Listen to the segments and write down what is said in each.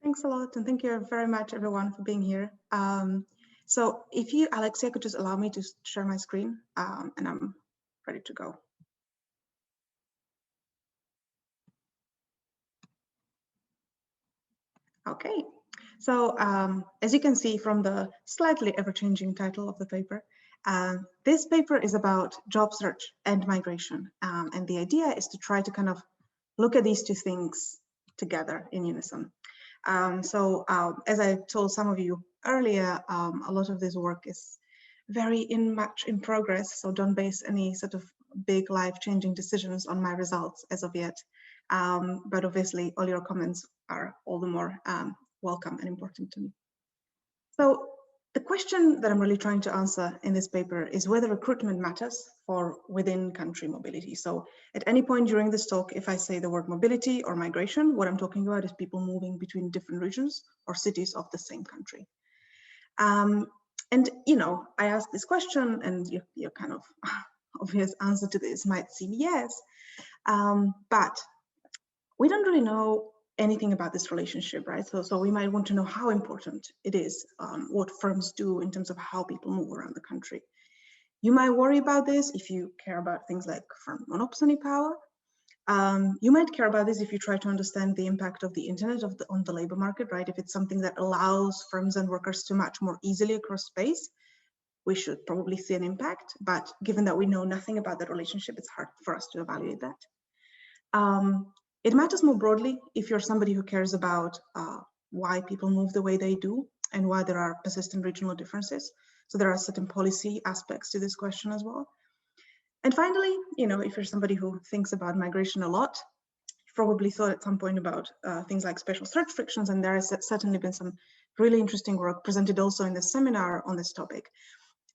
Thanks a lot, and thank you very much, everyone, for being here. So if you, Alexia, could just allow me to share my screen, and I'm ready to go. Okay, so as you can see from the slightly ever-changing title of the paper, this paper is about job search and migration. And the idea is to try to kind of look at these two things together in unison. As I told some of you earlier, a lot of this work is very much in progress, so don't base any sort of big life-changing decisions on my results as of yet. But obviously, all your comments are all the more welcome and important to me. So the question that I'm really trying to answer in this paper is whether recruitment matters for within-country mobility. So at any point during this talk, if I say the word mobility or migration, what I'm talking about is people moving between different regions or cities of the same country. And, you know, I asked this question, and your kind of obvious answer to this might seem yes, but we don't really know anything about this relationship, right? So we might want to know how important it is, what firms do in terms of how people move around the country. You might worry about this if you care about things like firm monopsony power. You might care about this if you try to understand the impact of the internet on the labor market, right? If it's something that allows firms and workers to match more easily across space, we should probably see an impact. But given that we know nothing about that relationship, it's hard for us to evaluate that. It matters more broadly if you're somebody who cares about why people move the way they do and why there are persistent regional differences. So there are certain policy aspects to this question as well. And finally, you know, if you're somebody who thinks about migration a lot, you've probably thought at some point about things like spatial search frictions, and there has certainly been some really interesting work presented also in the seminar on this topic.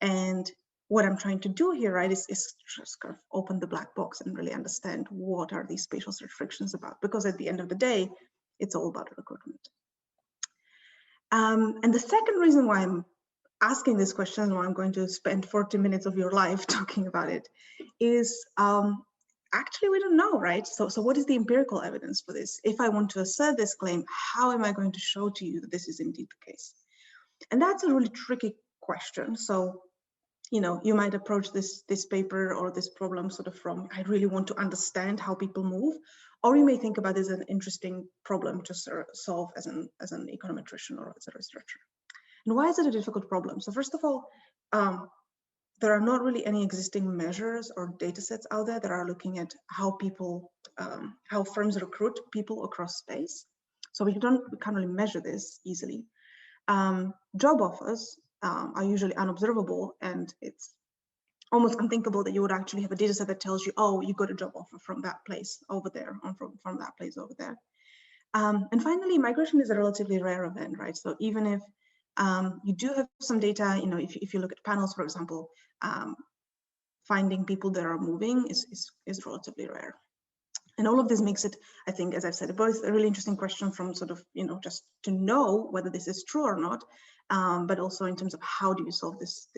And what I'm trying to do here, right, is just kind of open the black box and really understand what are these spatial search frictions about, because at the end of the day, it's all about recruitment. And the second reason why I'm asking this question, and why I'm going to spend 40 minutes of your life talking about it, is actually we don't know, right? So what is the empirical evidence for this? If I want to assert this claim, how am I going to show to you that this is indeed the case? And that's a really tricky question. So, you know, you might approach this paper or this problem sort of from, I really want to understand how people move, or you may think about this as an interesting problem to solve as an econometrician or as a researcher. And why is it a difficult problem? So first of all, there are not really any existing measures or data sets out there that are looking at how people, how firms recruit people across space. So we can't really measure this easily. Job offers are usually unobservable, and it's almost unthinkable that you would actually have a data set that tells you, oh, you got a job offer from that place over there, or from that place over there. And finally, migration is a relatively rare event, right? So even if you do have some data, you know, if you look at panels, for example, finding people that are moving is relatively rare. And all of this makes it, I think, as I've said, both a really interesting question from sort of, you know, just to know whether this is true or not, but also in terms of how do you solve this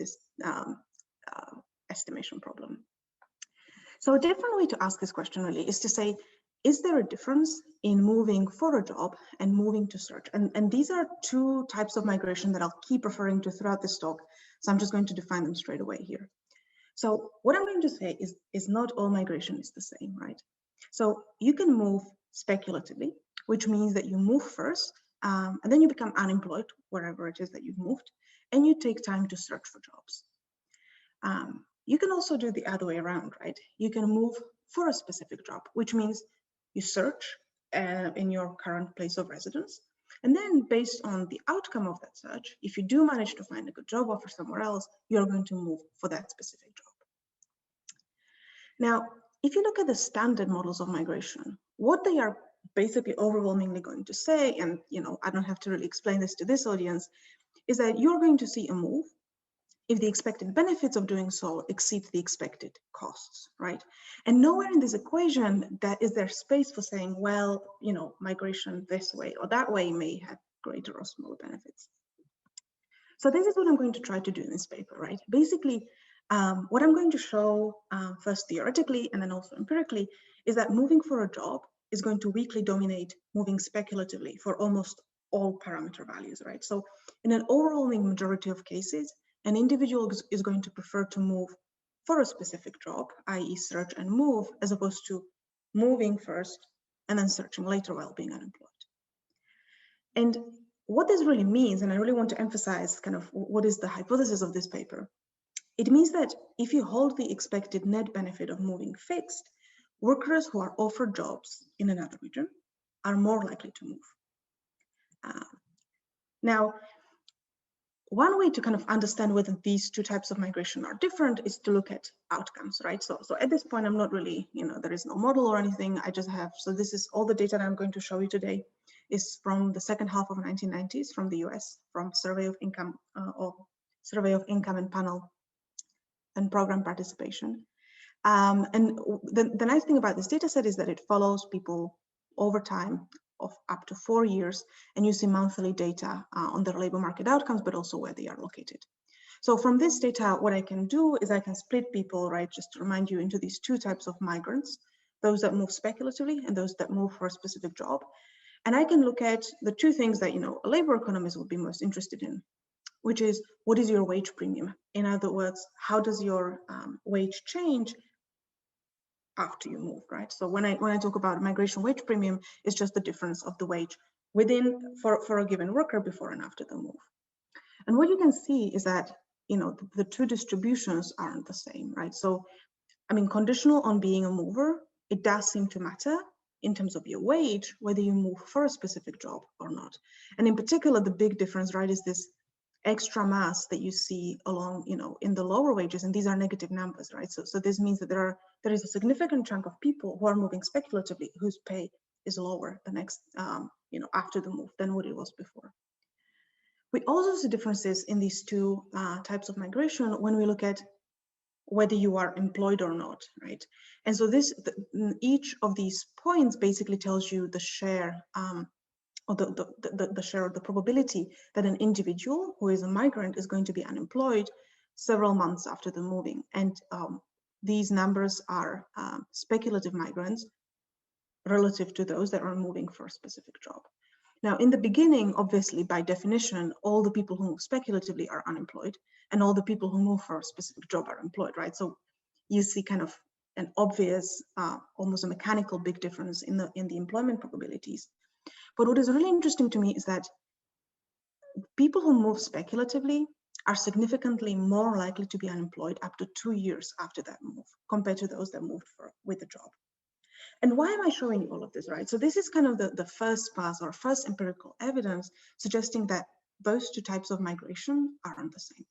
estimation problem. So a different way to ask this question really is to say, is there a difference in moving for a job and moving to search? And these are two types of migration that I'll keep referring to throughout this talk. So I'm just going to define them straight away here. So what I'm going to say is not all migration is the same, right? So you can move speculatively, which means that you move first, and then you become unemployed wherever it is that you've moved, and you take time to search for jobs. You can also do the other way around, right? You can move for a specific job, which means you search in your current place of residence, and then based on the outcome of that search, if you do manage to find a good job offer somewhere else, you're going to move for that specific job. Now, if you look at the standard models of migration, what they are basically overwhelmingly going to say, and you know, I don't have to really explain this to this audience, is that you're going to see a move if the expected benefits of doing so exceed the expected costs, right? And nowhere in this equation that is there space for saying, well, you know, migration this way or that way may have greater or smaller benefits. So this is what I'm going to try to do in this paper, right? Basically, what I'm going to show first theoretically and then also empirically is that moving for a job is going to weakly dominate moving speculatively for almost all parameter values, right? So in an overwhelming majority of cases, an individual is going to prefer to move for a specific job, i.e. search and move, as opposed to moving first and then searching later while being unemployed. And what this really means, and I really want to emphasize kind of what is the hypothesis of this paper, it means that if you hold the expected net benefit of moving fixed, workers who are offered jobs in another region are more likely to move. Now, one way to kind of understand whether these two types of migration are different is to look at outcomes, right? So at this point, I'm not really, there is no model or anything. I just have, so this is all the data that I'm going to show you today is from the second half of the 1990s from the US, from Survey of Income and Panel and Program Participation. And the nice thing about this data set is that it follows people over time of up to 4 years, and you see monthly data on their labor market outcomes, but also where they are located. So from this data, what I can do is I can split people, right, just to remind you, into these two types of migrants, those that move speculatively and those that move for a specific job. And I can look at the two things that, a labor economist would be most interested in, which is what is your wage premium? In other words, how does your wage change after you move, right? So when I talk about migration wage premium, it's just the difference of the wage for a given worker before and after the move. And what you can see is that, the two distributions aren't the same, right? So, conditional on being a mover, it does seem to matter in terms of your wage, whether you move for a specific job or not. And in particular, the big difference, right, is this extra mass that you see along, in the lower wages, and these are negative numbers, right? So this means that there is a significant chunk of people who are moving speculatively whose pay is lower the next, after the move than what it was before. We also see differences in these two types of migration when we look at whether you are employed or not, right? And so each of these points basically tells you the share or the share of the probability that an individual who is a migrant is going to be unemployed several months after the moving. And these numbers are speculative migrants relative to those that are moving for a specific job. Now, in the beginning, obviously, by definition, all the people who move speculatively are unemployed, and all the people who move for a specific job are employed, right? So you see kind of an obvious, almost a mechanical big difference in the employment probabilities. But what is really interesting to me is that people who move speculatively are significantly more likely to be unemployed up to 2 years after that move compared to those that moved with a job. And why am I showing you all of this, right? So this is kind of the first pass or first empirical evidence suggesting that those two types of migration aren't the same.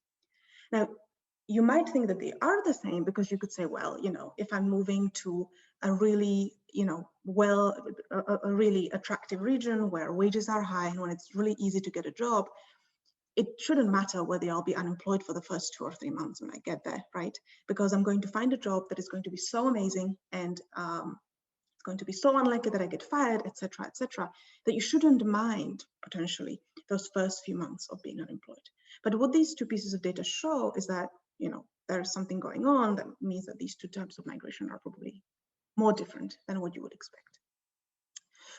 Now, you might think that they are the same because you could say, well, if I'm moving to a really, a really attractive region where wages are high and when it's really easy to get a job, it shouldn't matter whether I'll be unemployed for the first 2 or 3 months when I get there, right? Because I'm going to find a job that is going to be so amazing and it's going to be so unlikely that I get fired, et cetera, that you shouldn't mind potentially those first few months of being unemployed. But what these two pieces of data show is that, there's something going on that means that these two types of migration are probably more different than what you would expect.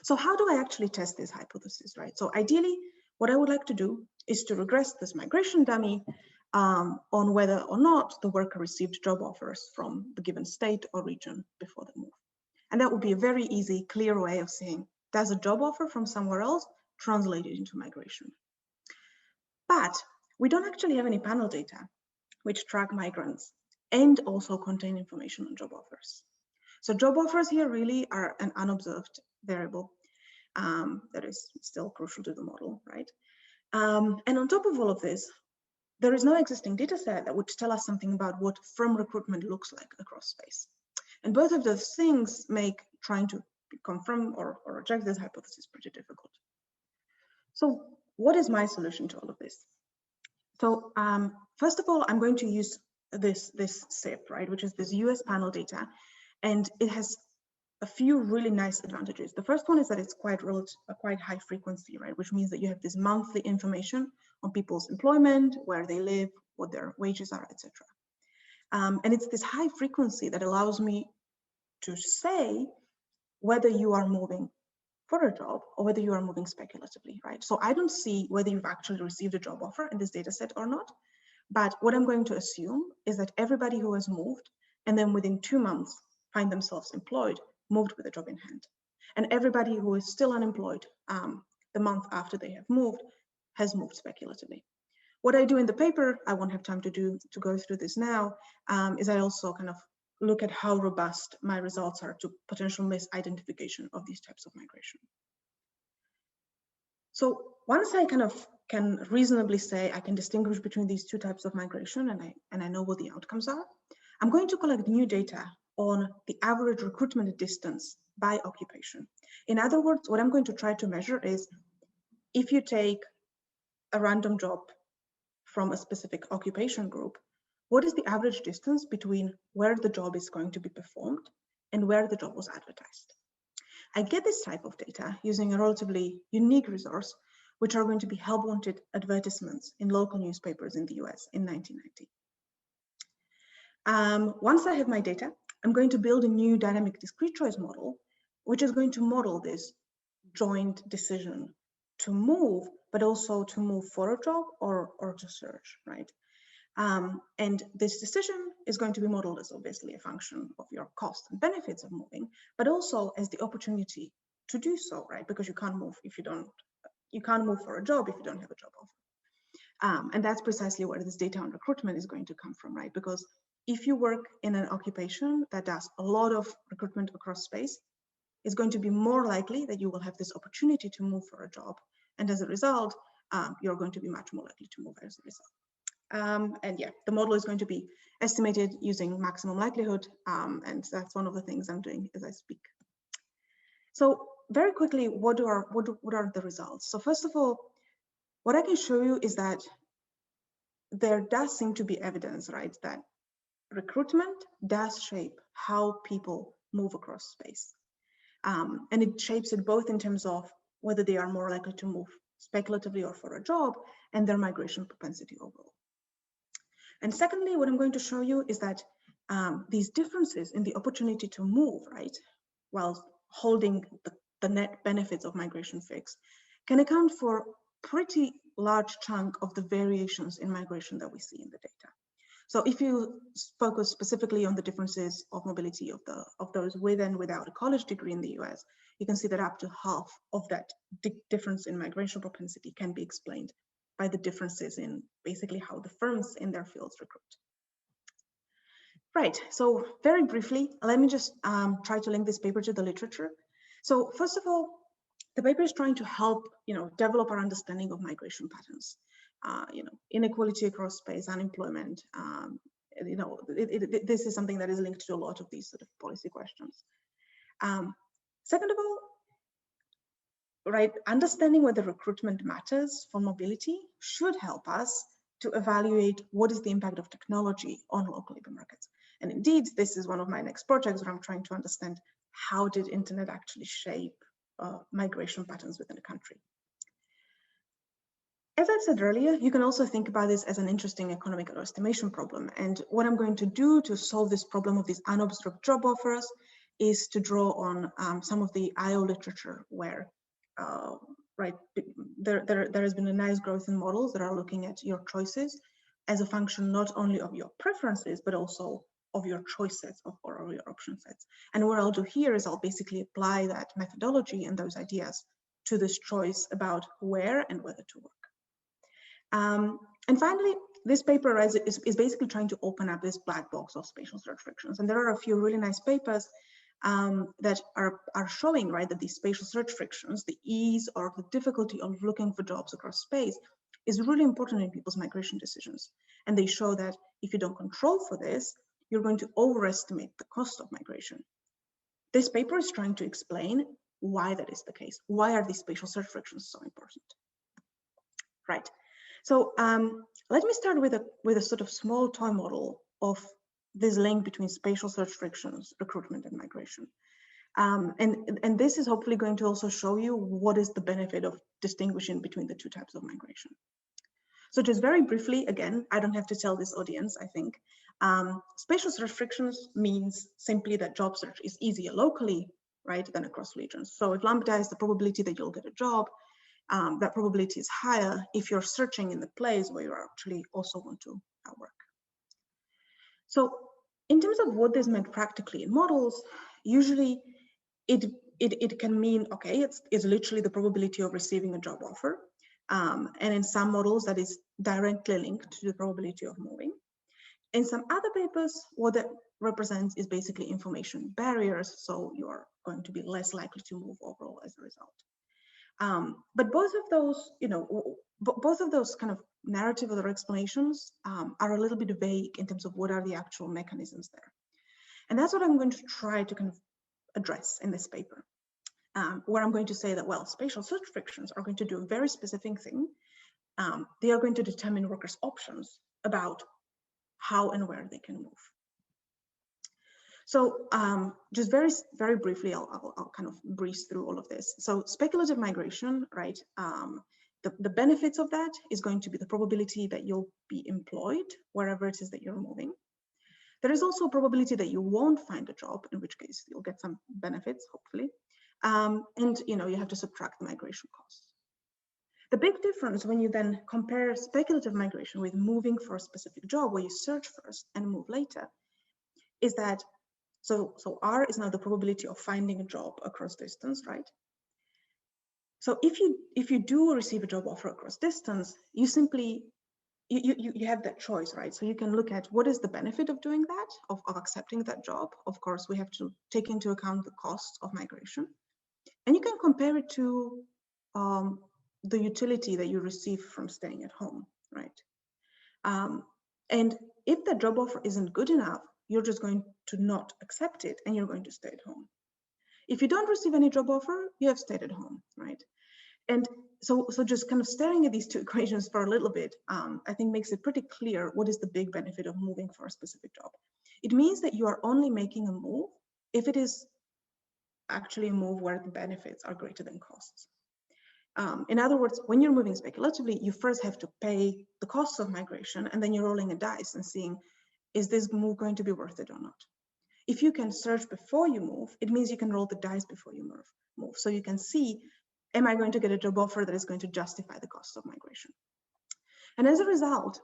So how do I actually test this hypothesis, right? So ideally, what I would like to do is to regress this migration dummy on whether or not the worker received job offers from the given state or region before the move. And that would be a very easy, clear way of saying, does a job offer from somewhere else translated into migration? But we don't actually have any panel data which track migrants and also contain information on job offers. So job offers here really are an unobserved variable that is still crucial to the model, right? And on top of all of this, there is no existing data set that would tell us something about what firm recruitment looks like across space. And both of those things make trying to confirm or reject this hypothesis pretty difficult. So what is my solution to all of this? So first of all, I'm going to use this SIP, right, which is this US panel data. And it has a few really nice advantages. The first one is that it's quite high frequency, right, which means that you have this monthly information on people's employment, where they live, what their wages are, etc. And it's this high frequency that allows me to say whether you are moving for a job or whether you are moving speculatively, right? So I don't see whether you've actually received a job offer in this data set or not. But what I'm going to assume is that everybody who has moved and then within 2 months find themselves employed, moved with a job in hand. And everybody who is still unemployed the month after they have moved has moved speculatively. What I do in the paper, I won't have time to go through this now, is I also kind of look at how robust my results are to potential misidentification of these types of migration. So once I kind of can reasonably say I can distinguish between these two types of migration and I know what the outcomes are, I'm going to collect new data on the average recruitment distance by occupation. In other words, what I'm going to try to measure is if you take a random job from a specific occupation group, what is the average distance between where the job is going to be performed and where the job was advertised? I get this type of data using a relatively unique resource, which are going to be help wanted advertisements in local newspapers in the US in 1990. Once I have my data, I'm going to build a new dynamic discrete choice model, which is going to model this joint decision to move, but also to move for a job or to search, right? And this decision is going to be modeled as obviously a function of your costs and benefits of moving, but also as the opportunity to do so, right? Because you can't move if you can't move for a job if you don't have a job offer. And that's precisely where this data on recruitment is going to come from, right? Because if you work in an occupation that does a lot of recruitment across space, it's going to be more likely that you will have this opportunity to move for a job. And as a result, you're going to be much more likely to move as a result. And yeah, the model is going to be estimated using maximum likelihood. And that's one of the things I'm doing as I speak. So very quickly, what are the results? So first of all, what I can show you is that there does seem to be evidence, right, that recruitment does shape how people move across space. And it shapes it both in terms of whether they are more likely to move speculatively or for a job and their migration propensity overall. And secondly, what I'm going to show you is that these differences in the opportunity to move, right, while holding the net benefits of migration fixed, can account for a pretty large chunk of the variations in migration that we see in the data. So if you focus specifically on the differences of mobility of those with and without a college degree in the US, you can see that up to half of that difference in migration propensity can be explained by the differences in basically how the firms in their fields recruit. Right, so very briefly, let me just try to link this paper to the literature. So first of all, the paper is trying to help, develop our understanding of migration patterns. Inequality across space, unemployment, this is something that is linked to a lot of these sort of policy questions. Second of all, right, understanding whether recruitment matters for mobility should help us to evaluate what is the impact of technology on local labor markets. And indeed, this is one of my next projects where I'm trying to understand how did internet actually shape migration patterns within a country. As I said earlier, you can also think about this as an interesting economic estimation problem. And what I'm going to do to solve this problem of these unobserved job offers is to draw on some of the IO literature where, there has been a nice growth in models that are looking at your choices as a function not only of your preferences, but also of your choice sets or your option sets. And what I'll do here is I'll basically apply that methodology and those ideas to this choice about where and whether to work. And finally, this paper is basically trying to open up this black box of spatial search frictions. And there are a few really nice papers that are showing, right, that these spatial search frictions, the ease or the difficulty of looking for jobs across space is really important in people's migration decisions. And they show that if you don't control for this, you're going to overestimate the cost of migration. This paper is trying to explain why that is the case. Why are these spatial search frictions so important? Right. So let me start with a sort of small toy model of this link between spatial search frictions, recruitment, and migration. And this is hopefully going to also show you what is the benefit of distinguishing between the two types of migration. So just very briefly, again, I don't have to tell this audience, I think. Spatial search frictions means simply that job search is easier locally right, than across regions. So if lambda is the probability that you'll get a job, that probability is higher if you're searching in the place where you actually also want to work. So in terms of what this meant practically in models, usually it can mean, okay, it's literally the probability of receiving a job offer. And in some models that is directly linked to the probability of moving. In some other papers, what that represents is basically information barriers. So you're going to be less likely to move overall as a result. But both of those, both of those kind of narrative or explanations are a little bit vague in terms of what are the actual mechanisms there. And that's what I'm going to try to kind of address in this paper, where I'm going to say that, well, spatial search frictions are going to do a very specific thing. They are going to determine workers' options about how and where they can move. So just very, very briefly, I'll kind of breeze through all of this. So speculative migration, right? The benefits of that is going to be the probability that you'll be employed wherever it is that you're moving. There is also a probability that you won't find a job, in which case you'll get some benefits, hopefully. And you have to subtract the migration costs. The big difference when you then compare speculative migration with moving for a specific job, where you search first and move later, is that so R is now the probability of finding a job across distance, right? So if you do receive a job offer across distance, you simply you have that choice, right? So you can look at what is the benefit of doing that, of accepting that job. Of course, we have to take into account the cost of migration, and you can compare it to the utility that you receive from staying at home, right? And if the job offer isn't good enough, you're just going to not accept it and you're going to stay at home. If you don't receive any job offer, you have stayed at home, right? And so just kind of staring at these two equations for a little bit, I think makes it pretty clear what is the big benefit of moving for a specific job. It means that you are only making a move if it is actually a move where the benefits are greater than costs. In other words, when you're moving speculatively, you first have to pay the costs of migration, and then you're rolling a dice and seeing, is this move going to be worth it or not? If you can search before you move, it means you can roll the dice before you move. So you can see, am I going to get a job offer that is going to justify the cost of migration? And as a result,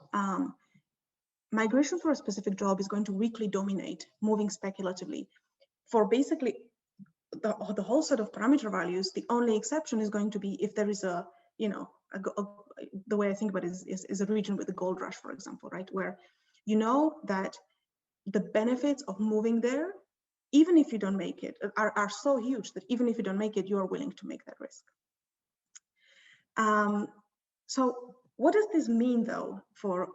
migration for a specific job is going to weakly dominate moving speculatively for basically the whole set of parameter values. The only exception is going to be if there is the way I think about it is a region with a gold rush, for example, right? Where you know that the benefits of moving there, even if you don't make it, are so huge that even if you don't make it, you are willing to make that risk. So what does this mean, though, for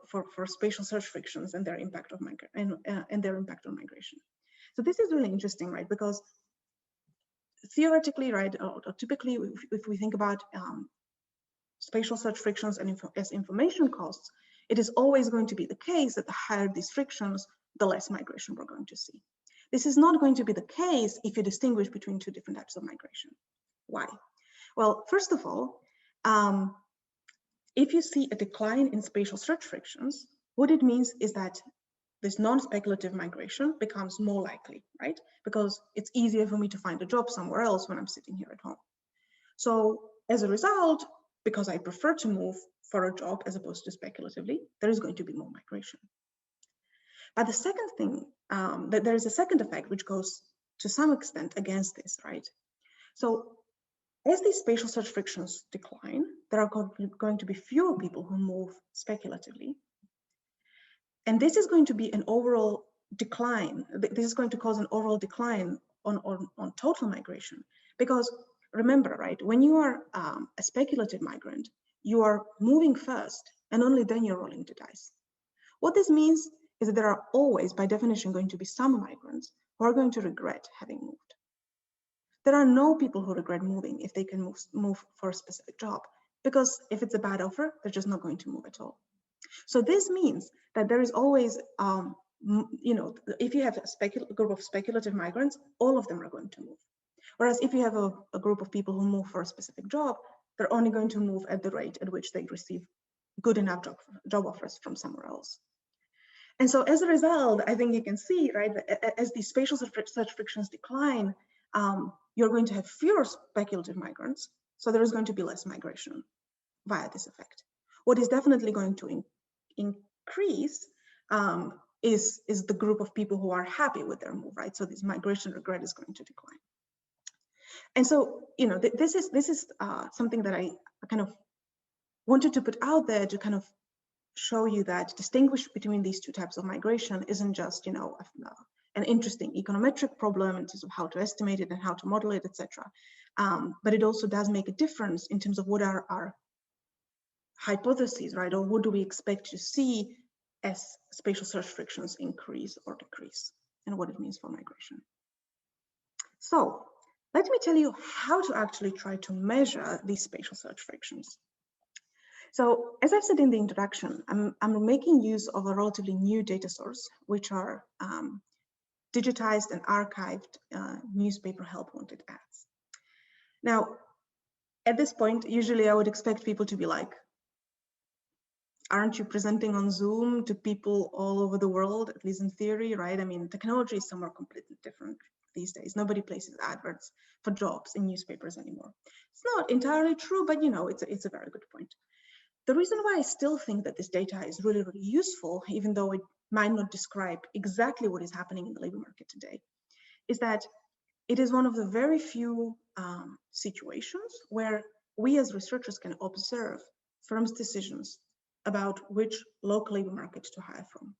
spatial search frictions and their impact on migration? So this is really interesting, right? Because theoretically, right, or typically, if we think about spatial search frictions and as information costs, it is always going to be the case that the higher these frictions, the less migration we're going to see. This is not going to be the case if you distinguish between two different types of migration. Why? Well, first of all, if you see a decline in spatial search frictions, what it means is that this non-speculative migration becomes more likely, right? Because it's easier for me to find a job somewhere else when I'm sitting here at home. So as a result, because I prefer to move for a job as opposed to speculatively, there is going to be more migration. But the second thing, that there is a second effect which goes to some extent against this, right? So as these spatial search frictions decline, there are going to be fewer people who move speculatively. And this is going to be an overall decline. This is going to cause an overall decline on total migration. Because remember, right, when you are a speculative migrant, you are moving first and only then you're rolling the dice. What this means is that there are always, by definition, going to be some migrants who are going to regret having moved. There are no people who regret moving if they can move for a specific job, because if it's a bad offer, they're just not going to move at all. So this means that there is always, if you have a group of speculative migrants, all of them are going to move. Whereas if you have a group of people who move for a specific job, they're only going to move at the rate at which they receive good enough job offers from somewhere else. And so as a result, I think you can see, right, as these spatial search frictions decline, you're going to have fewer speculative migrants, so there is going to be less migration via this effect. What is definitely going to increase is the group of people who are happy with their move, right? So this migration regret is going to decline. And so, you know, this is something that I kind of wanted to put out there to kind of show you that distinguish between these two types of migration isn't just, you know, an interesting econometric problem in terms of how to estimate it and how to model it, etc. But it also does make a difference in terms of what are our hypotheses, right? Or what do we expect to see as spatial search frictions increase or decrease, and what it means for migration. So let me tell you how to actually try to measure these spatial search frictions. So as I've said in the introduction, I'm making use of a relatively new data source, which are digitized and archived newspaper help wanted ads. Now, at this point, usually I would expect people to be like, aren't you presenting on Zoom to people all over the world, at least in theory, right? I mean, technology is somewhere completely different these days. Nobody places adverts for jobs in newspapers anymore. It's not entirely true, but you know, it's a very good point. The reason why I still think that this data is really, really useful, even though it might not describe exactly what is happening in the labor market today, is that it is one of the very few situations where we as researchers can observe firms' decisions about which local labor market to hire from.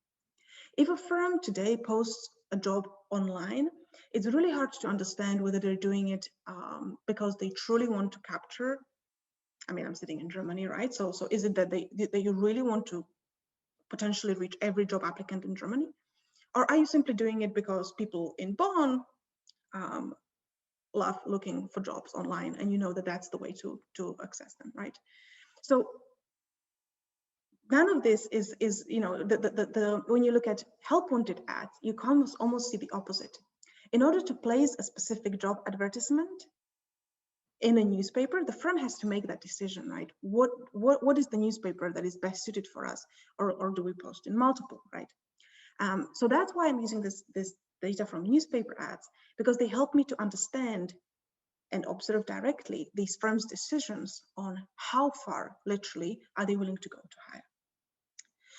If a firm today posts a job online, it's really hard to understand whether they're doing it because they truly want to capture. I mean, I'm sitting in Germany, right? So is it that you really want to potentially reach every job applicant in Germany? Or are you simply doing it because people in Bonn love looking for jobs online and you know that that's the way to access them, right? So none of this is you know, when you look at help wanted ads, you can almost see the opposite. In order to place a specific job advertisement in a newspaper, the firm has to make that decision, right? What is the newspaper that is best suited for us, or do we post in multiple, right? So that's why I'm using this data from newspaper ads, because they help me to understand and observe directly these firms' decisions on how far, literally, are they willing to go to hire.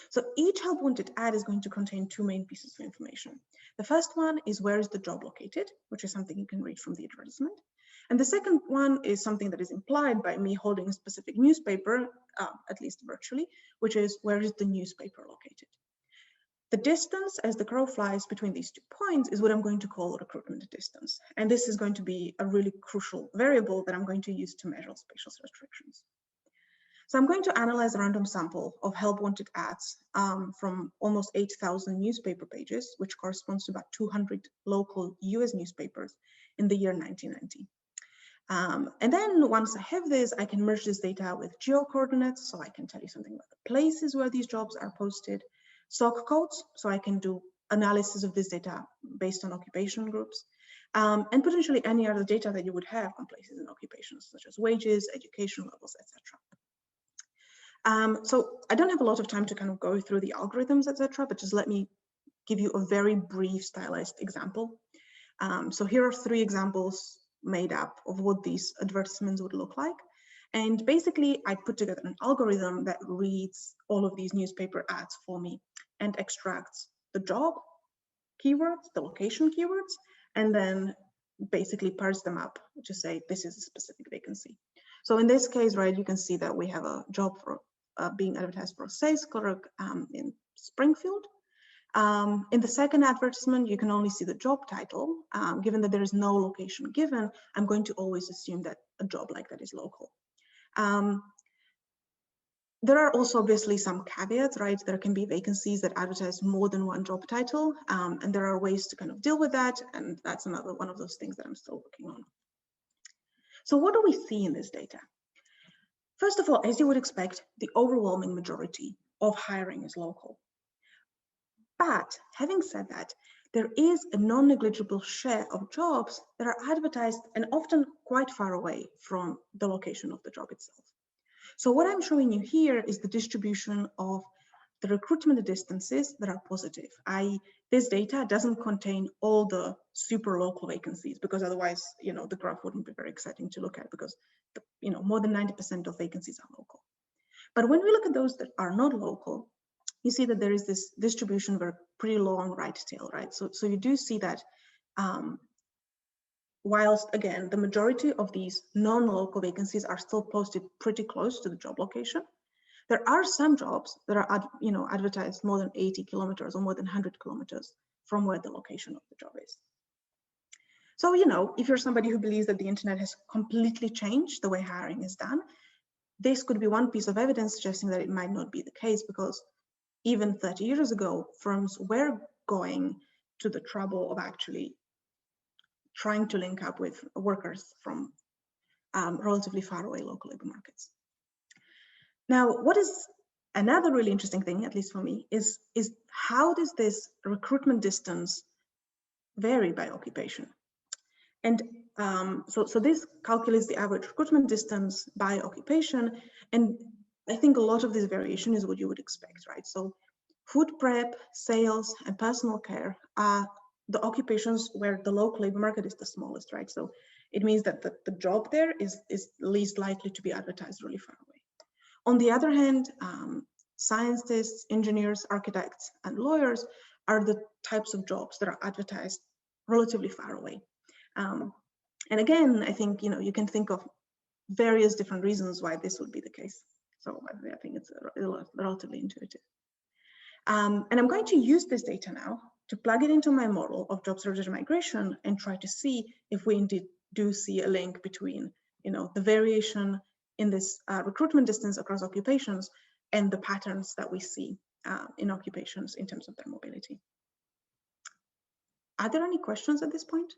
So each help wanted ad is going to contain two main pieces of information. The first one is where is the job located, which is something you can read from the advertisement. And the second one is something that is implied by me holding a specific newspaper, at least virtually, which is where is the newspaper located. The distance as the crow flies between these 2 points is what I'm going to call recruitment distance. And this is going to be a really crucial variable that I'm going to use to measure spatial search frictions. So I'm going to analyze a random sample of help wanted ads from almost 8,000 newspaper pages, which corresponds to about 200 local US newspapers in the year 1990. And then once I have this, I can merge this data with geo coordinates, so I can tell you something about the places where these jobs are posted, SOC codes, so I can do analysis of this data based on occupation groups, and potentially any other data that you would have on places and occupations, such as wages, education levels, etc. So I don't have a lot of time to kind of go through the algorithms, etc., but just let me give you a very brief stylized example. So here are 3 examples made up of what these advertisements would look like. And basically, I put together an algorithm that reads all of these newspaper ads for me and extracts the job keywords, the location keywords, and then basically parse them up to say this is a specific vacancy. So in this case, right, you can see that we have a job for being advertised for a sales clerk in Springfield. In the second advertisement, you can only see the job title. Given that there is no location given, I'm going to always assume that a job like that is local. There are also obviously some caveats, right? There can be vacancies that advertise more than one job title, and there are ways to kind of deal with that, and that's another one of those things that I'm still working on. So what do we see in this data? First of all, as you would expect, the overwhelming majority of hiring is local. But having said that, there is a non-negligible share of jobs that are advertised and often quite far away from the location of the job itself. So what I'm showing you here is the distribution of the recruitment distances that are positive. This data doesn't contain all the super local vacancies, because otherwise, the graph wouldn't be very exciting to look at, because more than 90% of vacancies are local. But when we look at those that are not local, you see that there is this distribution of a pretty long right tail, right? So you do see that whilst, again, the majority of these non-local vacancies are still posted pretty close to the job location, there are some jobs that are advertised more than 80 kilometers or more than 100 kilometers from where the location of the job is. So, if you're somebody who believes that the internet has completely changed the way hiring is done, this could be one piece of evidence suggesting that it might not be the case, because even 30 years ago, firms were going to the trouble of actually trying to link up with workers from relatively far away local labor markets. Now, what is another really interesting thing, at least for me, is how does this recruitment distance vary by occupation? And so this calculates the average recruitment distance by occupation. And I think a lot of this variation is what you would expect, right? So food prep, sales, and personal care are the occupations where the local labor market is the smallest, right? So it means that the job there is least likely to be advertised really far away. On the other hand, scientists, engineers, architects, and lawyers are the types of jobs that are advertised relatively far away. And again, I think you can think of various different reasons why this would be the case. So I think it's relatively intuitive. And I'm going to use this data now to plug it into my model of job search migration and try to see if we indeed do see a link between the variation in this recruitment distance across occupations and the patterns that we see in occupations in terms of their mobility. Are there any questions at this point?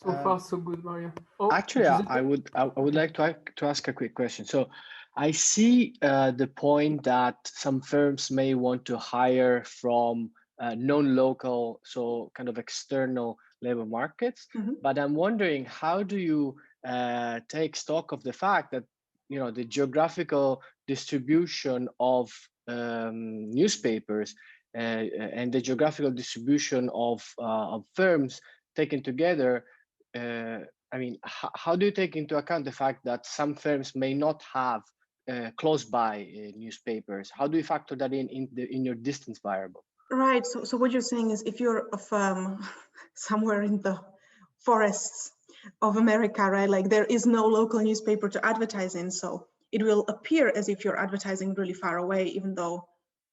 So far, so good, Maria. Oh, actually, I would like to ask a quick question. So I see the point that some firms may want to hire from non-local, so kind of external labor markets. Mm-hmm. But I'm wondering, how do you take stock of the fact that the geographical distribution of newspapers and the geographical distribution of firms taken together? I mean, how do you take into account the fact that some firms may not have close by newspapers? How do you factor that in your distance variable? Right. So what you're saying is, if you're a firm somewhere in the forests of America, right, like there is no local newspaper to advertise in, so it will appear as if you're advertising really far away, even though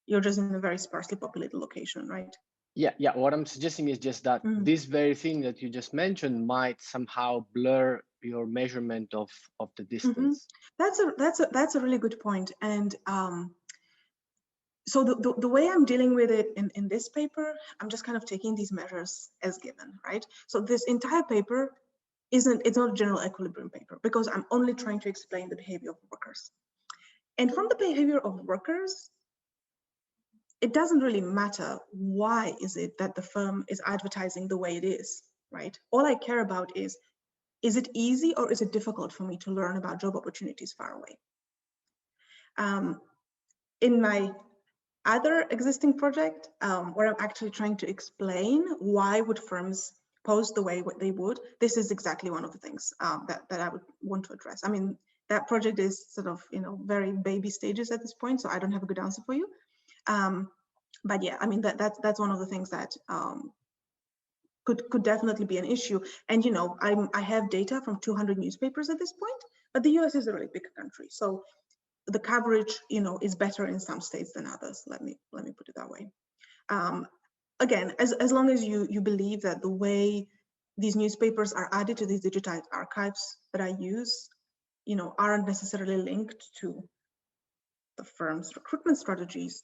you're just in a very sparsely populated location, right? Yeah. What I'm suggesting is just that this very thing that you just mentioned might somehow blur your measurement of the distance. That's a really good point. And so the way I'm dealing with it in this paper, I'm just kind of taking these measures as given, right? So this entire paper it's not a general equilibrium paper, because I'm only trying to explain the behavior of workers. And from the behavior of workers, it doesn't really matter why is it that the firm is advertising the way it is, right? All I care about is it easy or is it difficult for me to learn about job opportunities far away? In my other existing project, where I'm actually trying to explain why would firms post the way what they would, this is exactly one of the things that I would want to address. I mean, that project is sort of very baby stages at this point, so I don't have a good answer for you. But yeah, I mean that's one of the things that could definitely be an issue. And I have data from 200 newspapers at this point, but the US is a really big country, so the coverage is better in some states than others. Let me put it that way. Again, as long as you believe that the way these newspapers are added to these digitized archives that I use, aren't necessarily linked to the firm's recruitment strategies,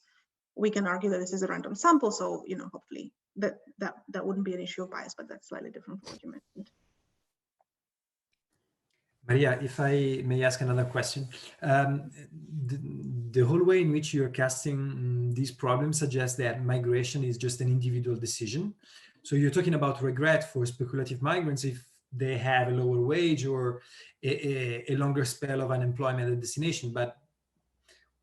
we can argue that this is a random sample. So hopefully that wouldn't be an issue of bias, but that's slightly different from what you mentioned. Maria, if I may ask another question, the whole way in which you're casting these problems suggests that migration is just an individual decision. So you're talking about regret for speculative migrants if they have a lower wage or a longer spell of unemployment at destination. But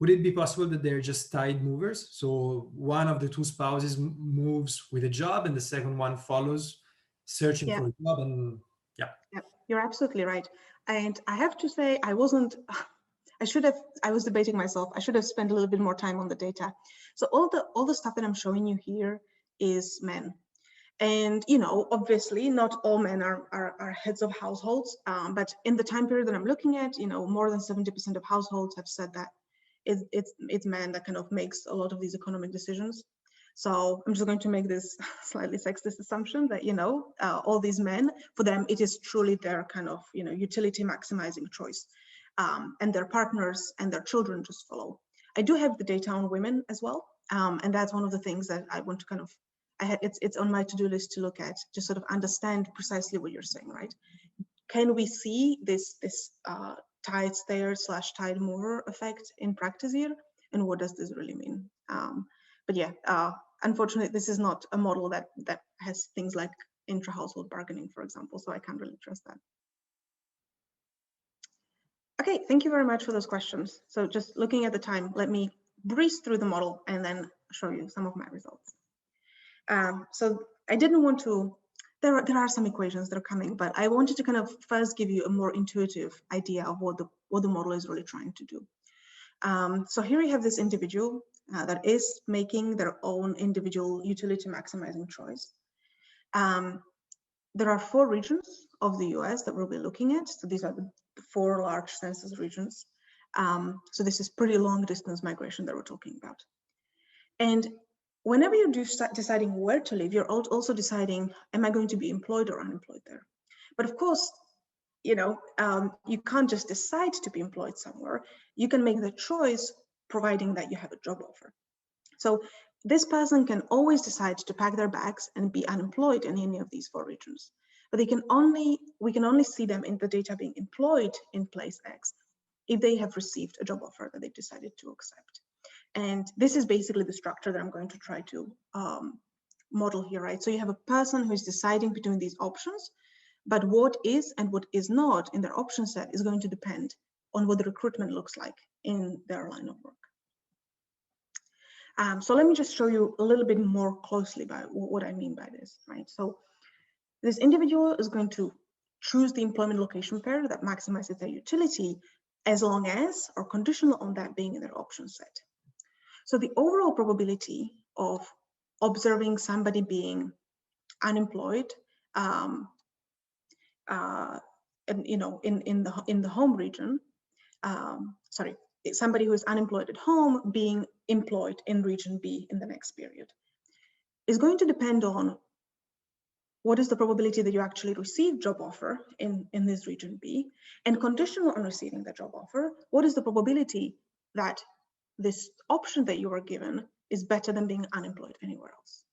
would it be possible that they're just tide movers? So one of the two spouses moves with a job and the second one follows searching for a job, and yeah. You're absolutely right. And I have to say, I was debating myself. I should have spent a little bit more time on the data. So all the stuff that I'm showing you here is men. And, you know, obviously not all men are heads of households, but in the time period that I'm looking at, you know, more than 70% of households have said that it's men that kind of makes a lot of these economic decisions. So I'm just going to make this slightly sexist assumption that, you know, all these men, for them, it is truly their kind of, you know, utility maximizing choice. And their partners and their children just follow. I do have the data on women as well. And that's one of the things that I want to kind of, it's on my to-do list to look at, to sort of understand precisely what you're saying, right? Can we see this tide stayer / tide mover effect in practice here? And what does this really mean? But yeah, unfortunately, this is not a model that has things like intra-household bargaining, for example, so I can't really trust that. Okay, thank you very much for those questions. So just looking at the time, let me breeze through the model and then show you some of my results. So I didn't want to, there are some equations that are coming, but I wanted to kind of first give you a more intuitive idea of what the model is really trying to do. So here we have this individual that is making their own individual utility maximizing choice. There are 4 regions of the US that we'll be looking at. So these are the 4 large census regions. So this is pretty long distance migration that we're talking about. And whenever you do start deciding where to live, you're also deciding, am I going to be employed or unemployed there? But of course, you know, you can't just decide to be employed somewhere. You can make the choice providing that you have a job offer. So this person can always decide to pack their bags and be unemployed in any of these 4 regions. But we can only see them in the data being employed in place X if they have received a job offer that they've decided to accept. And this is basically the structure that I'm going to try to model here, right? So you have a person who is deciding between these options, but what is and what is not in their option set is going to depend on what the recruitment looks like in their line of work. So let me just show you a little bit more closely by what I mean by this, right? So this individual is going to choose the employment location pair that maximizes their utility as long as, or conditional on that being in their option set. So the overall probability of observing somebody being unemployed, and you know, in the home region, sorry, somebody who is unemployed at home being employed in region B in the next period, is going to depend on what is the probability that you actually receive job offer in this region B, and conditional on receiving the job offer, what is the probability that this option that you are given is better than being unemployed anywhere else.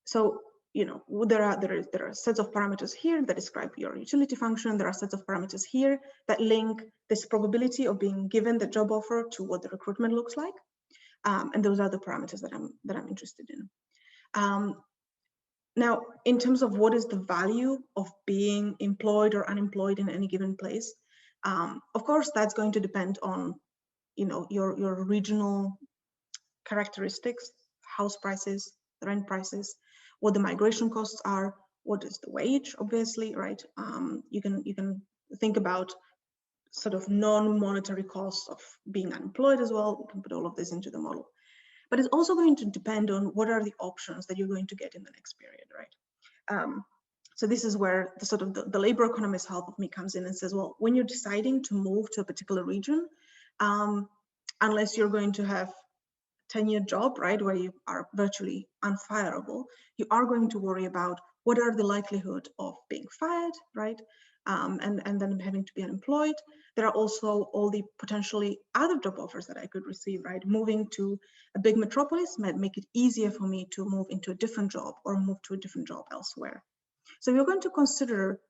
So, you know, there are sets of parameters here that describe your utility function. There are sets of parameters here that link this probability of being given the job offer to what the recruitment looks like. And those are the parameters that I'm interested in. Now, in terms of what is the value of being employed or unemployed in any given place, of course, that's going to depend on, you know, your regional characteristics, house prices, rent prices, what the migration costs are, what is the wage, obviously, right? You can think about sort of non-monetary costs of being unemployed as well. We can put all of this into the model. But it's also going to depend on what are the options that you're going to get in the next period, right? So this is where the sort of the labor economist help of me comes in and says, well, when you're deciding to move to a particular region, unless you're going to have 10-year job, right, where you are virtually unfireable, you are going to worry about what are the likelihood of being fired, right, and then having to be unemployed. There are also all the potentially other job offers that I could receive, right? Moving to a big metropolis might make it easier for me to move into a different job or move to a different job elsewhere. So you're going to consider,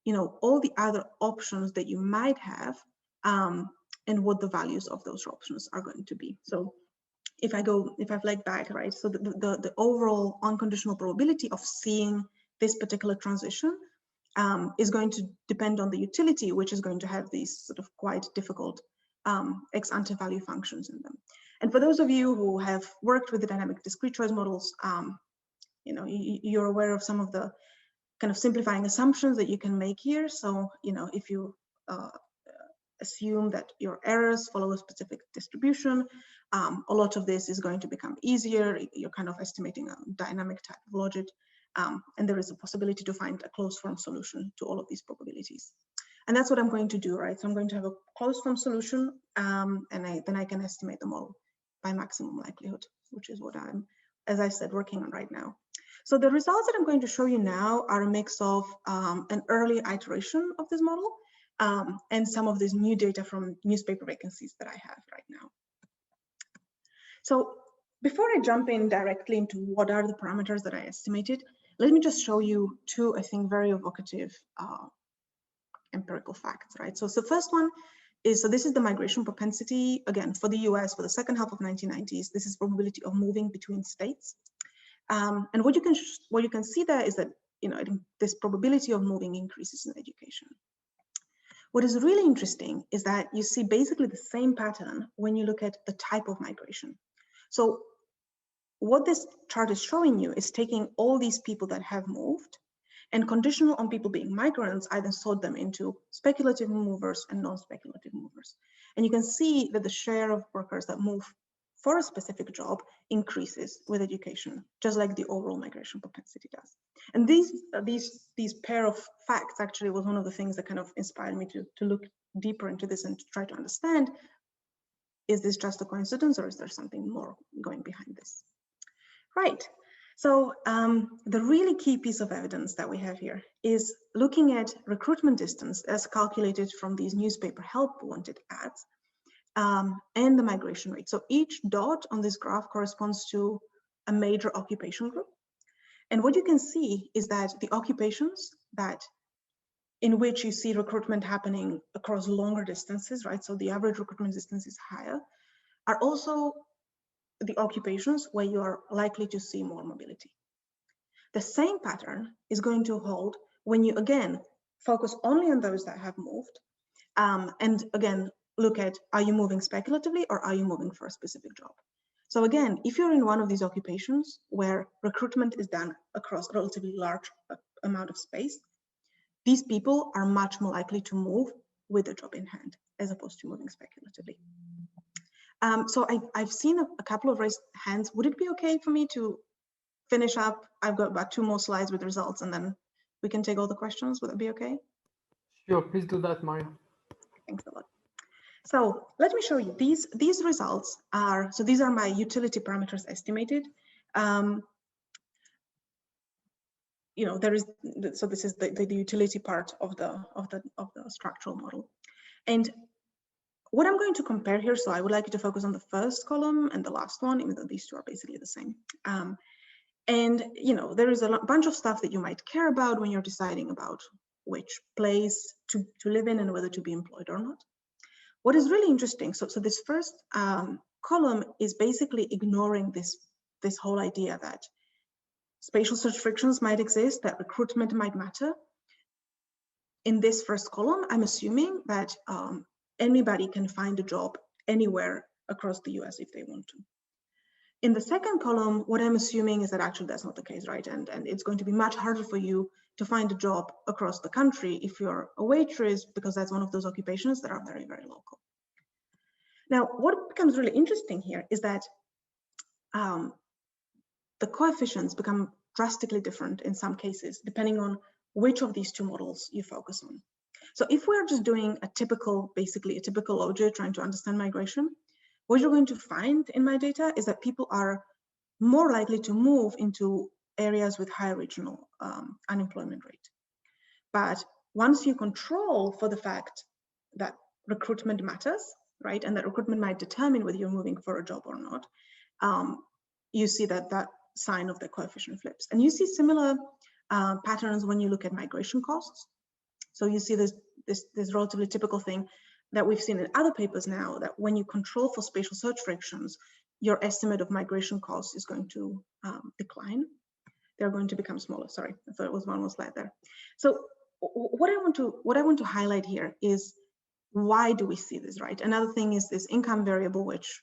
you know, all the other options that you might have, and what the values of those options are going to be. So if I flag back, right, so the overall unconditional probability of seeing this particular transition is going to depend on the utility, which is going to have these sort of quite difficult ex ante value functions in them. And for those of you who have worked with the dynamic discrete choice models, you know, you're aware of some of the kind of simplifying assumptions that you can make here. So, you know, if you assume that your errors follow a specific distribution, a lot of this is going to become easier. You're kind of estimating a dynamic type of logic, and there is a possibility to find a closed form solution to all of these probabilities. And that's what I'm going to do, right? So I'm going to have a closed form solution, and then I can estimate the model by maximum likelihood, which is what I'm, as I said, working on right now. So the results that I'm going to show you now are a mix of an early iteration of this model and some of this new data from newspaper vacancies that I have right now. So before I jump in directly into what are the parameters that I estimated, let me just show you two, I think, very evocative empirical facts, right? So the first one is, so this is the migration propensity, again, for the US for the second half of 1990s. This is probability of moving between states. And what you can see there is that, you know, this probability of moving increases in education. What is really interesting is that you see basically the same pattern when you look at the type of migration. So what this chart is showing you is taking all these people that have moved and conditional on people being migrants, I then sort them into speculative movers and non-speculative movers. And you can see that the share of workers that move for a specific job increases with education, just like the overall migration propensity does. And these pair of facts actually was one of the things that kind of inspired me to look deeper into this and to try to understand, is this just a coincidence or is there something more going behind this? Right. So the really key piece of evidence that we have here is looking at recruitment distance as calculated from these newspaper help wanted ads and the migration rate. So each dot on this graph corresponds to a major occupation group. And what you can see is that the occupations that in which you see recruitment happening across longer distances, right? So the average recruitment distance is higher, are also the occupations where you are likely to see more mobility. The same pattern is going to hold when you, again, focus only on those that have moved. And again, look at, are you moving speculatively or are you moving for a specific job? So again, if you're in one of these occupations where recruitment is done across a relatively large amount of space, these people are much more likely to move with a job in hand as opposed to moving speculatively. So I've seen a couple of raised hands. Would it be okay for me to finish up? I've got about 2 more slides with results and then we can take all the questions. Would that be okay? Sure, please do that, Maria. Thanks a lot. So let me show you these results are, so these are my utility parameters estimated. You know, there is, so this is the utility part of the structural model. And what I'm going to compare here, so I would like you to focus on the first column and the last one, even though these two are basically the same. And, you know, there is a bunch of stuff that you might care about when you're deciding about which place to live in and whether to be employed or not. What is really interesting, so this first column is basically ignoring this whole idea that spatial search frictions might exist, that recruitment might matter. In this first column, I'm assuming that anybody can find a job anywhere across the US if they want to. In the second column, what I'm assuming is that actually that's not the case, right? And it's going to be much harder for you to find a job across the country if you're a waitress, because that's one of those occupations that are very, very local. Now, what becomes really interesting here is that the coefficients become drastically different in some cases, depending on which of these two models you focus on. So if we're just doing a typical, basically a typical logic trying to understand migration, what you're going to find in my data is that people are more likely to move into areas with higher regional unemployment rate. But once you control for the fact that recruitment matters, right, and that recruitment might determine whether you're moving for a job or not, you see that sign of the coefficient flips. And you see similar patterns when you look at migration costs. So you see this relatively typical thing that we've seen in other papers now, that when you control for spatial search frictions, your estimate of migration costs is going to decline. They're going to become smaller. Sorry, I thought it was one more slide there. So what I want to highlight here is why do we see this, right? Another thing is this income variable, which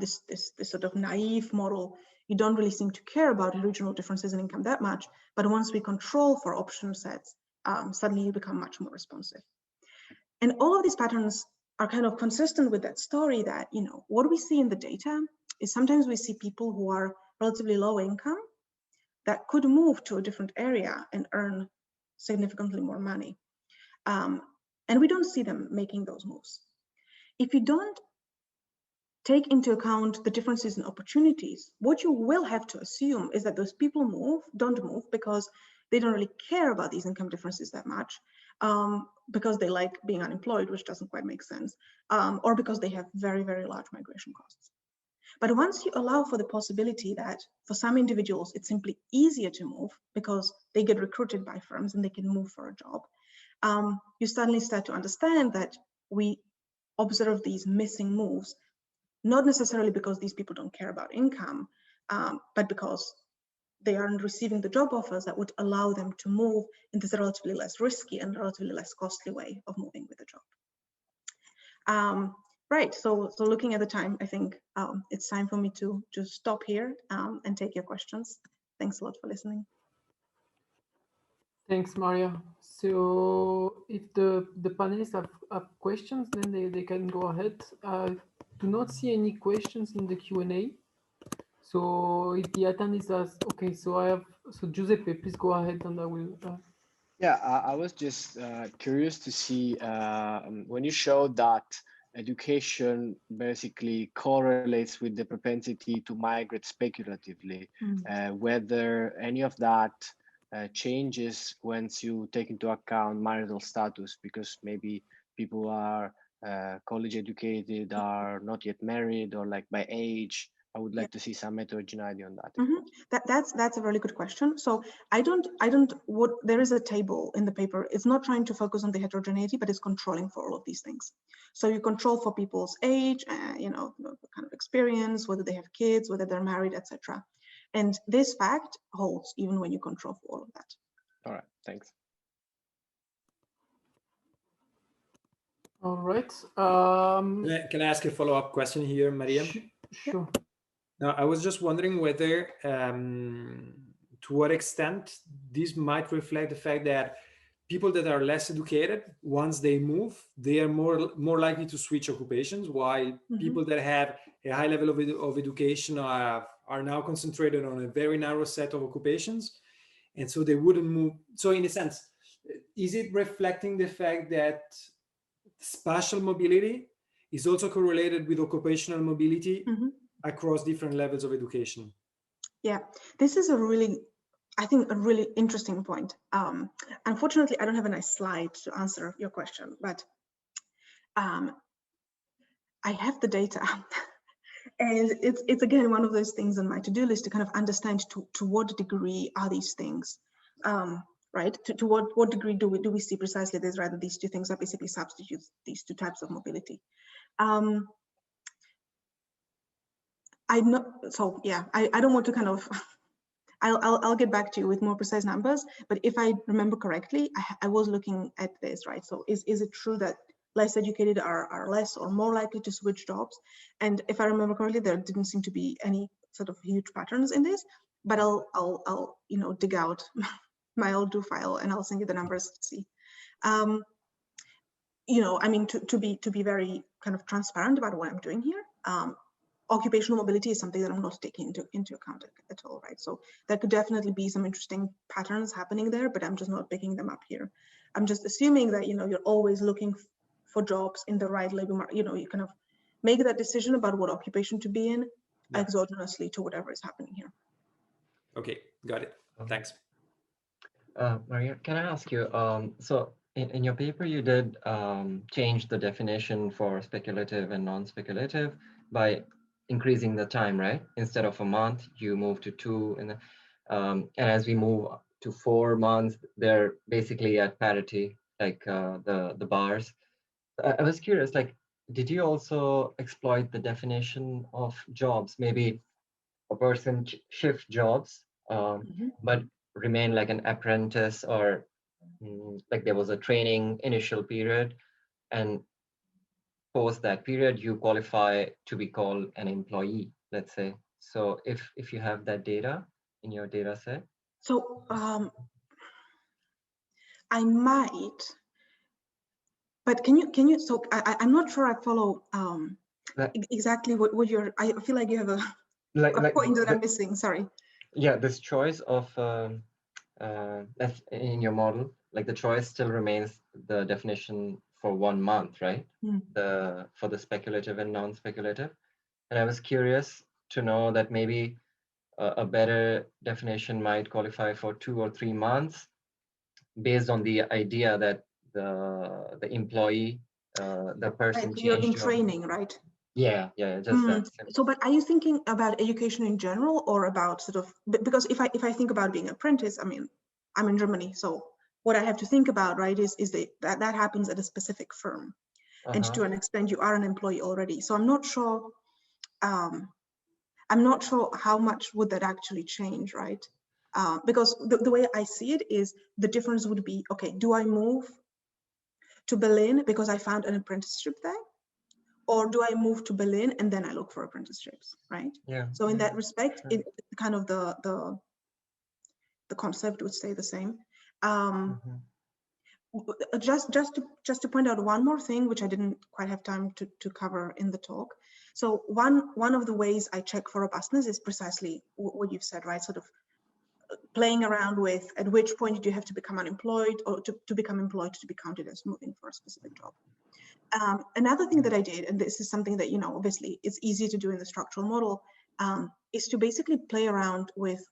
this sort of naive model, you don't really seem to care about regional differences in income that much, but once we control for option sets, suddenly you become much more responsive. And all of these patterns are kind of consistent with that story that, you know, what we see in the data is sometimes we see people who are relatively low income that could move to a different area and earn significantly more money. And we don't see them making those moves. If you don't take into account the differences in opportunities, what you will have to assume is that those people don't move because they don't really care about these income differences that much, because they like being unemployed, which doesn't quite make sense, or because they have very, very large migration costs. But once you allow for the possibility that for some individuals, it's simply easier to move because they get recruited by firms and they can move for a job, you suddenly start to understand that we observe these missing moves, not necessarily because these people don't care about income, but because they aren't receiving the job offers that would allow them to move in this relatively less risky and relatively less costly way of moving with a job. Right, so looking at the time, I think it's time for me to just stop here and take your questions. Thanks a lot for listening. Thanks, Maria. So if the panelists have questions, then they can go ahead. I do not see any questions in the Q&A. So if the attendees ask, okay, so Giuseppe, please go ahead and I will. Yeah, I was just curious to see when you showed that education basically correlates with the propensity to migrate speculatively, whether any of that changes once you take into account marital status, because maybe people are college educated, are not yet married, or like by age. I would like to see some heterogeneity on that. That's a really good question. So there is a table in the paper. It's not trying to focus on the heterogeneity, but it's controlling for all of these things. So you control for people's age, you know, the kind of experience, whether they have kids, whether they're married, etc. And this fact holds even when you control for all of that. All right, thanks. All right. Can I ask a follow-up question here, Maria? Sure. Now, I was just wondering whether, to what extent this might reflect the fact that people that are less educated, once they move, they are more likely to switch occupations, while people that have a high level of education are now concentrated on a very narrow set of occupations, and so they wouldn't move. So in a sense, is it reflecting the fact that spatial mobility is also correlated with occupational mobility across different levels of education? Yeah, this is I think a really interesting point. Unfortunately, I don't have a nice slide to answer your question, but I have the data. And it's again one of those things on my to-do list to kind of understand to what degree are these things, right? To what degree do we see precisely this, rather these two things are basically substitutes, these two types of mobility. I don't want to kind of, I'll get back to you with more precise numbers, but if I remember correctly, I was looking at this, right? So is it true that less educated are less or more likely to switch jobs? And if I remember correctly, there didn't seem to be any sort of huge patterns in this, but I'll you know, dig out my old do file and I'll send you the numbers to see. You know, I mean, to be very kind of transparent about what I'm doing here, occupational mobility is something that I'm not taking into account at all, right? So there could definitely be some interesting patterns happening there, but I'm just not picking them up here. I'm just assuming that, you know, you're always looking for jobs in the right labor market. You know, you kind of make that decision about what occupation to be in exogenously to whatever is happening here. Okay, got it. Thanks. Maria, can I ask you, so in your paper, you did change the definition for speculative and non-speculative by increasing the time, right? Instead of a month, you move to 2, and as we move to 4 months, they're basically at parity, like the bars. I was curious, like, did you also exploit the definition of jobs? Maybe a person shift jobs, but remain like an apprentice, or like there was a training initial period, and post that period, you qualify to be called an employee, let's say. So if you have that data in your data set. So I might, but can you, so I'm not sure I follow exactly what you're, I feel like you have a point that I'm missing, sorry. Yeah, this choice of, in your model, like the choice still remains the definition for 1 month, right? For the speculative and non-speculative. And I was curious to know that maybe a better definition might qualify for 2 or 3 months based on the idea that the employee, the person Right, you're in changed training, right? Yeah, just that. So, but are you thinking about education in general, or about sort of, because if I think about being an apprentice, I mean, I'm in Germany, so what I have to think about, right, is that happens at a specific firm, and to an extent you are an employee already. So I'm not sure how much would that actually change, right? Because the way I see it is the difference would be, okay, do I move to Berlin because I found an apprenticeship there? Or do I move to Berlin and then I look for apprenticeships, right? Yeah. So in that respect, it kind of the concept would stay the same. Just to point out one more thing, which I didn't quite have time to cover in the talk. So one of the ways I check for robustness is precisely what you've said, right? Sort of playing around with at which point did you have to become unemployed, or to become employed to be counted as moving for a specific job. Another thing that I did, and this is something that, obviously it's easy to do in the structural model, is to basically play around with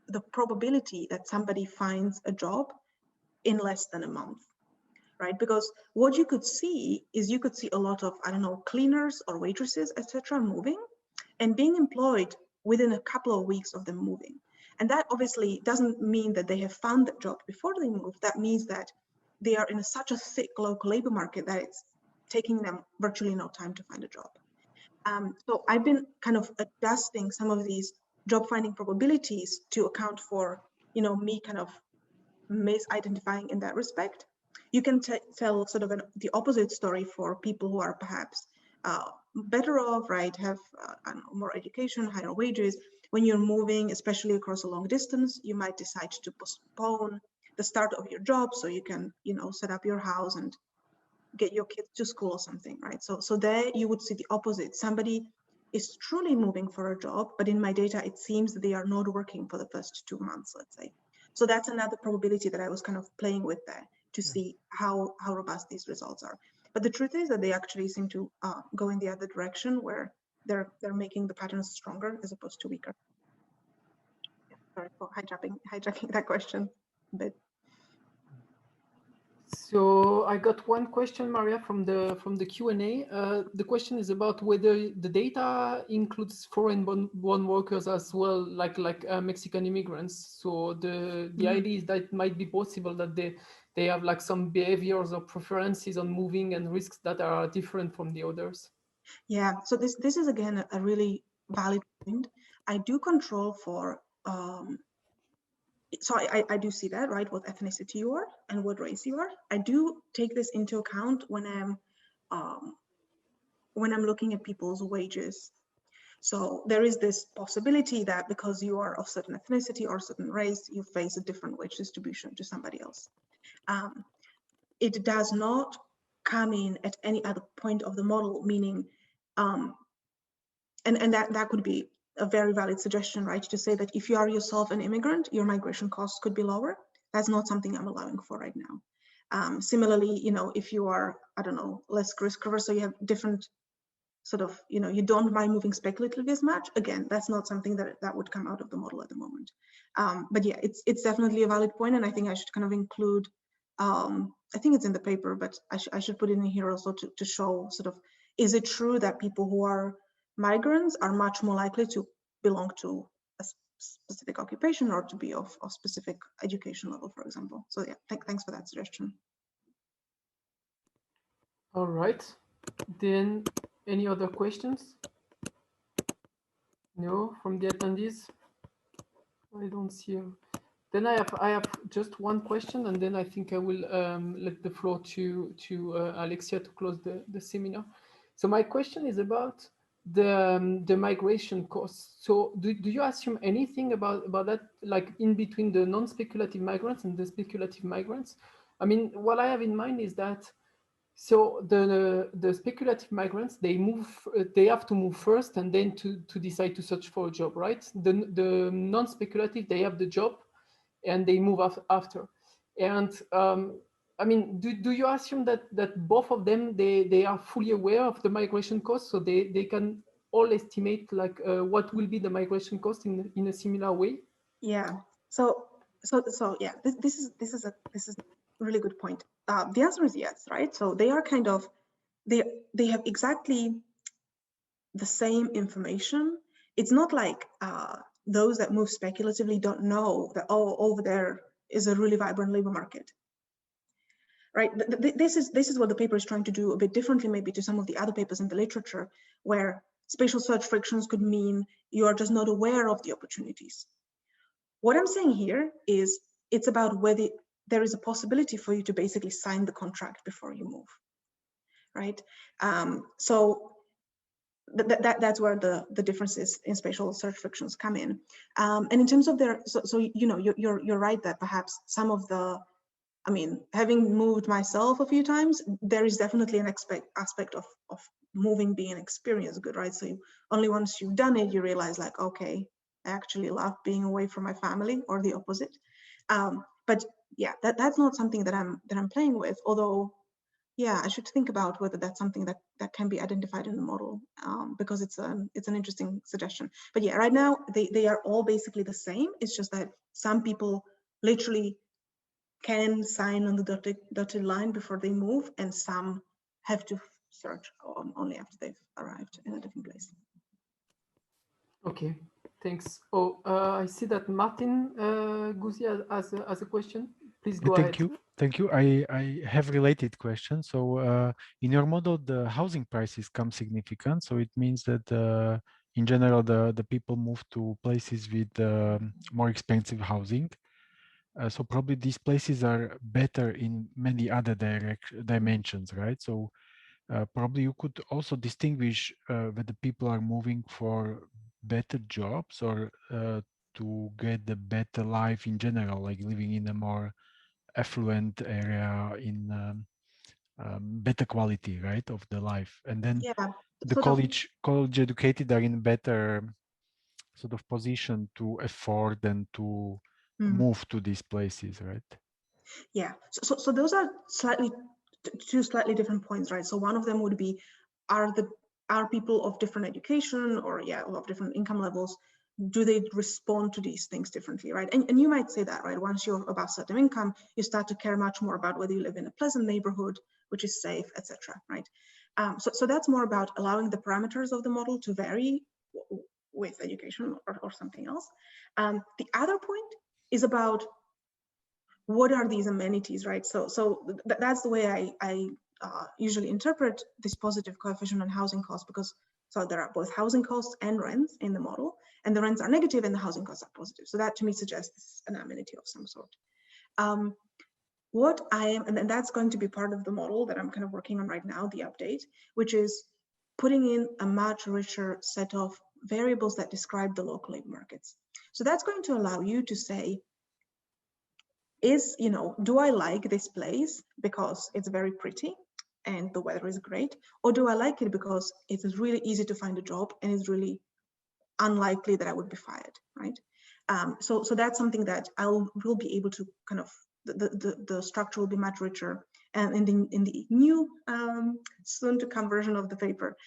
the probability that somebody finds a job in less than a month, right? Because what you could see is you could see a lot of, I don't know, cleaners or waitresses, etc., moving and being employed within a couple of weeks of them moving. And that obviously doesn't mean that they have found that job before they move. That means that they are in such a thick local labor market that it's taking them virtually no time to find a job. So I've been kind of adjusting some of these job finding probabilities to account for, me kind of misidentifying in that respect. You can tell sort of the opposite story for people who are perhaps better off, right? Have I don't know, more education, higher wages. When you're moving, especially across a long distance, you might decide to postpone the start of your job so you can, set up your house and get your kids to school or something, right? So there you would see the opposite. Somebody is truly moving for a job, but in my data, it seems that they are not working for the first 2 months, let's say. So that's another probability that I was kind of playing with there to see how robust these results are. But the truth is that they actually seem to go in the other direction, where they're making the patterns stronger as opposed to weaker. Yeah, sorry for hijacking that question a bit. So I got one question, Maria, from the Q&A. The question is about whether the data includes foreign-born workers as well, like Mexican immigrants. So the idea is that it might be possible that they have like some behaviors or preferences on moving and risks that are different from the others. Yeah. So this is again a really valid point. I do control for. So I do see that, right? What ethnicity you are and what race you are. I do take this into account when I'm looking at people's wages. So there is this possibility that because you are of certain ethnicity or certain race, you face a different wage distribution to somebody else. It does not come in at any other point of the model, meaning, and that could be a very valid suggestion, right? To say that if you are yourself an immigrant, your migration costs could be lower. That's not something I'm allowing for right now. Similarly, if you are, I don't know, less risk averse, so you have different sort of, you don't mind moving speculatively as much. Again, that's not something that would come out of the model at the moment. But yeah, it's definitely a valid point, and I think I should kind of include, I think it's in the paper, but I should put it in here also to show sort of, is it true that people who are migrants are much more likely to belong to a specific occupation or to be of specific education level, for example. So yeah, thanks for that suggestion. All right. Then any other questions? No, from the attendees? I don't see Then I have just one question, and then I think I will let the floor to Alexia to close the seminar. So my question is about the migration costs. So do you assume anything about that, like in between the non-speculative migrants and the speculative migrants? I mean, what I have in mind is that so the speculative migrants, they have to move first and then to decide to search for a job, right? The non-speculative, they have the job and they move after. And I mean, do you assume that both of them, they are fully aware of the migration cost, so they can all estimate like what will be the migration cost in a similar way? Yeah. So yeah, this is a really good point. The answer is yes, right? So they are kind of they have exactly the same information. It's not like those that move speculatively don't know that, oh, over there is a really vibrant labor market, right? This is what the paper is trying to do a bit differently maybe to some of the other papers in the literature, where spatial search frictions could mean you are just not aware of the opportunities. What I'm saying here is it's about whether there is a possibility for you to basically sign the contract before you move, right? So that's where the differences in spatial search frictions come in. And in terms of their, so you know, you're right that perhaps some of the, I mean, having moved myself a few times, there is definitely an aspect of moving being an experience good, right? So only once you've done it, you realize like, okay, I actually love being away from my family, or the opposite. But yeah, that's not something that I'm playing with, although yeah, I should think about whether that's something that can be identified in the model, because it's an interesting suggestion. But yeah, right now they are all basically the same. It's just that some people literally can sign on the dotted line before they move, and some have to search only after they've arrived in a different place. Okay, thanks. Oh, I see that Martin Guzzi has a question. Please go ahead. Thank you. I have related questions. So in your model, the housing prices come significant. So it means that in general, the people move to places with more expensive housing. So probably these places are better in many other dimensions, right? So probably you could also distinguish whether people are moving for better jobs or to get the better life in general, like living in a more affluent area in better quality, right, of the life. And then yeah, the college educated are in better sort of position to afford and to move to these places, right? Yeah, so those are two slightly different points, right? So one of them would be, are people of different education, or yeah, of different income levels, do they respond to these things differently, right? And you might say that, right? Once you're above certain income, you start to care much more about whether you live in a pleasant neighborhood, which is safe, etc., right? So that's more about allowing the parameters of the model to vary with education or something else. The other point is about what are these amenities, right? So that's the way I usually interpret this positive coefficient on housing costs, because so there are both housing costs and rents in the model, and the rents are negative and the housing costs are positive. So that to me suggests an amenity of some sort. What I am, and that's going to be part of the model that I'm kind of working on right now, the update, which is putting in a much richer set of variables that describe the local labor markets. So that's going to allow you to say, you know, do I like this place because it's very pretty and the weather is great, or do I like it because it is really easy to find a job and it's really unlikely that I would be fired, right? So that's something that will be able to kind of, the structure will be much richer, and in the new soon to come version of the paper,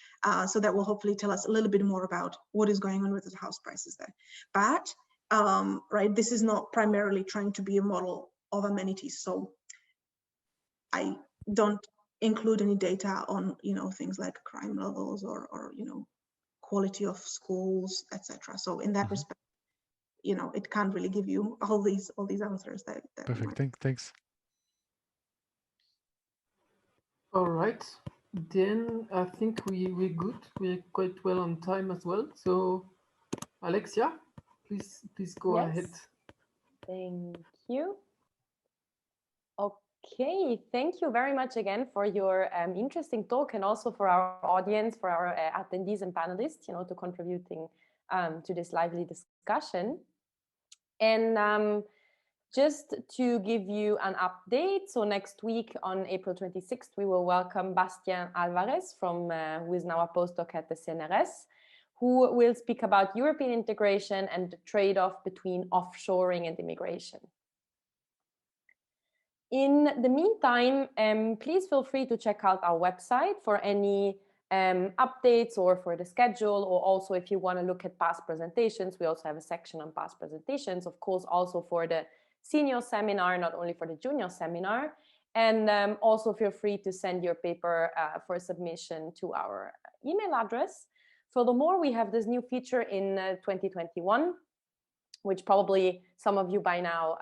so that will hopefully tell us a little bit more about what is going on with the house prices there. But right, this is not primarily trying to be a model of amenities, so I don't include any data on, you know, things like crime levels or you know, quality of schools, etc. So in that respect, you know, it can't really give you all these answers that Perfect. Thanks. All right, then I think we're good. We're quite well on time as well. So Alexia, please go ahead. Thank you. Okay, thank you very much again for your interesting talk, and also for our audience, for our attendees and panelists, to contributing to this lively discussion. And just to give you an update, so next week on April 26th, we will welcome Bastian Alvarez who is now a postdoc at the CNRS, who will speak about European integration and the trade-off between offshoring and immigration. In the meantime, please feel free to check out our website for any updates or for the schedule, or also if you want to look at past presentations. We also have a section on past presentations, of course, also for the senior seminar, not only for the junior seminar. And also feel free to send your paper for submission to our email address. Furthermore, we have this new feature in 2021, which probably some of you by now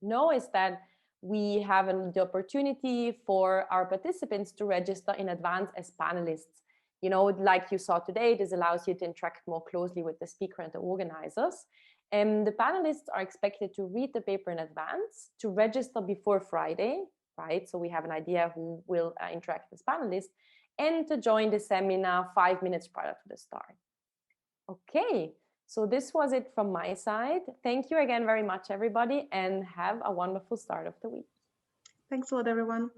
know, is that we have the opportunity for our participants to register in advance as panelists. Like you saw today, this allows you to interact more closely with the speaker and the organizers. And the panelists are expected to read the paper in advance, to register before Friday, right? So we have an idea who will interact as panelists, and to join the seminar 5 minutes prior to the start. Okay. So this was it from my side. Thank you again very much, everybody, and have a wonderful start of the week. Thanks a lot, everyone.